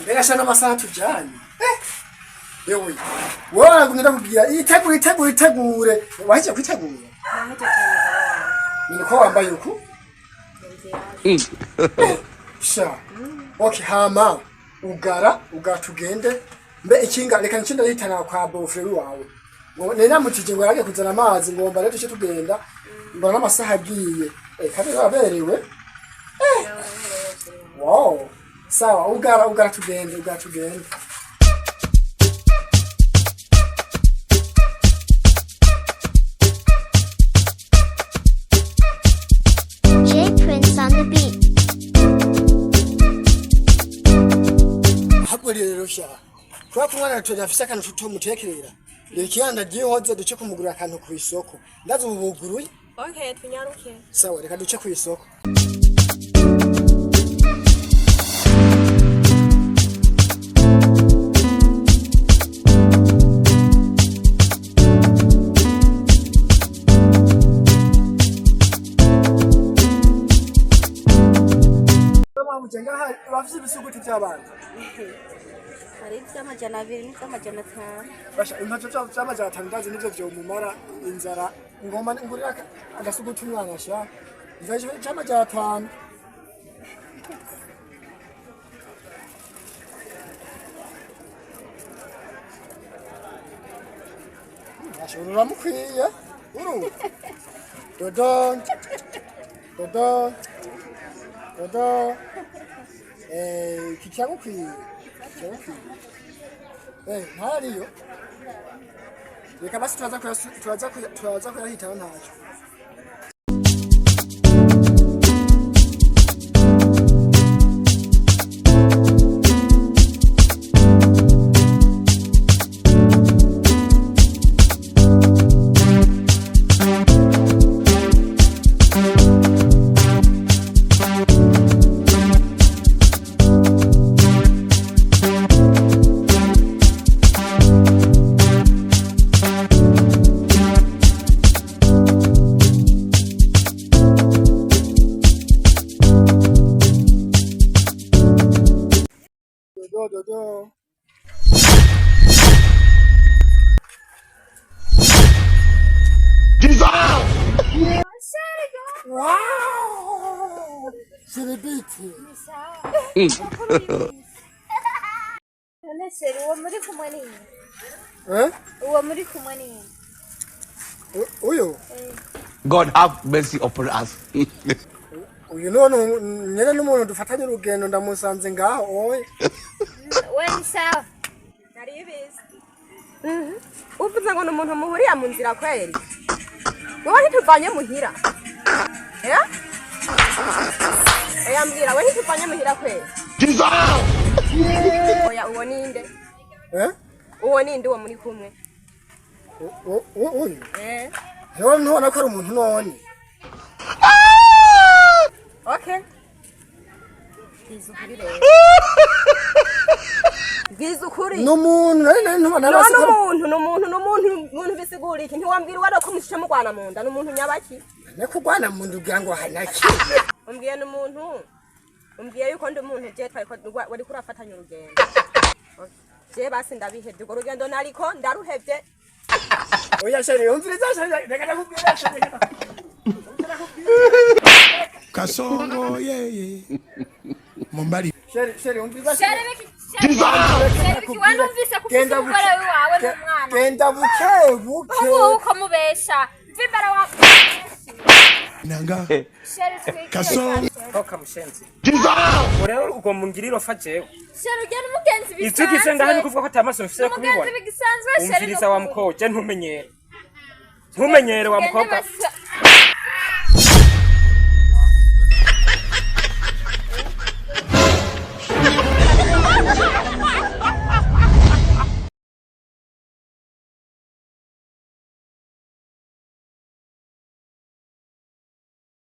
Mbega shana amasaha tujanye. Yewe. Wowe ngenda kugira itegure. Wahije kwitegura. Niko wambaye uku? Sha. Okay hama. Ugara tugende. Mbe ikinga reka nshinda yitana kwa bofre wawe. Ngo nena mutije ngo yage kuzana amazi ngomba rero tushe tugenda. Mbona amasaha agiye. Kandi baberewe. Wow. Sawa, ugara tugende. Prince on the beat. Hapo rero sha. Kwa kumwana tudafisa kana tumutekerera. Lekiyanda gihoze duce kumugura akantu ku isoko. Ndazo ubuguruye. Okay, tunyaruke. Sawa, reka duce ku isoko. Jenga bafise ibisuguti by'abana. Hari iby'amajana 2 n'iby'amajana 5. Basha impato cy'amajana 5 ndazi nivyo byo mumara inzara ngoma ngurira agasuguti umwana sha. Ndaje cy'amajana 5. Ashobora mukwiye. Uru. Dodon. Kichagukwiye. Ntariyo. Reka basi turaza kuyahitana ntacyo. Do. Wow! Celebrity. Sério, o amor com maninho. Hã? O amor com maninho. Uyo. God have mercy upon us. Uyu none nyene n'umuntu dufatanye urugendo ndamusanze ngaho oye. We sawa. Naribizi. Uvuze ngo n'umuntu muhuriya mu nzira kweri. Wowe ntituvanye muhira. Yambwira we ntituvanye muhira kweri. Oya uwo ninde? Uwo ninde uwo muri kumwe? Uyu. Hewe ntubona ko ari umuntu none. Okay. Gizukuri. N'umuntu ntubona basi ko n'umuntu bisigura iki ntiwambwira wari ko mushishe mugwana mu nda n'umuntu nyabaki. Ne kugwana mu ndu byango hanaki. Umbwiye n'umuntu. Umbwiye yuko ndi umuntu je twari ko wari kurafatanya urugendo. Je basi ndabihevye urwo rugendo nariko ndaruhevye. Oya Cheri umviriza Cheri reka nakubwira Cheri. Kasongo yeye. Mumbali. Cheri umviriza Cheri biki wanumvise kufisa umugore wawe n'umwana. Genda buke. Uko mubesha. Vibara wa Nanga. Cheri Kasongo. Toka mushenzi. Urero ugo mungiriro fajewe. Cheri ugena umugenzi bisanzwe. Itsukise ngaho nikuvuga ko atamaso mfise kubibona. Umugenzi bisanzwe Cheri. Umviriza wa mukobwa ntumenyere. Ntumenyere wa mukobwa.